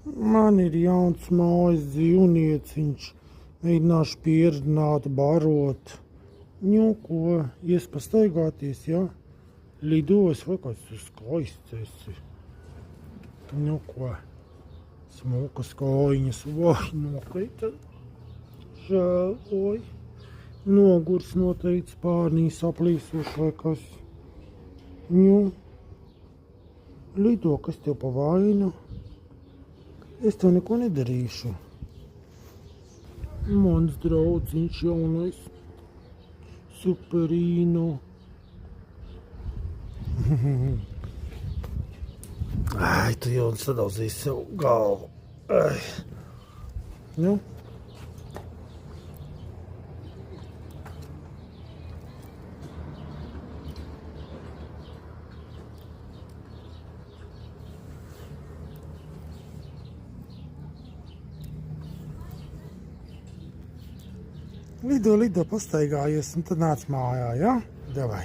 Man ir jauns mājas dzīvnieciņš. Mēģināšu pieredzināt, barot. Nu, ko? Ies pastaigāties, ja? Lidos, vai kāds tu skaists esi? Nu, ko? Smukas kājiņas. Vai, nokrita. Žēl, oi. Nogurs noteikti spārnī saplīsoši vai kas. Nu, lido, kas tev pa vainu? Es tev neko nedarīšu. Mans draudziņš jaunais. Superīno. Ai, tu jau sadauzīsi sev galvu. Ai. Nu. Lido, pastaigājies un tad nāc mājā, ja? Davai.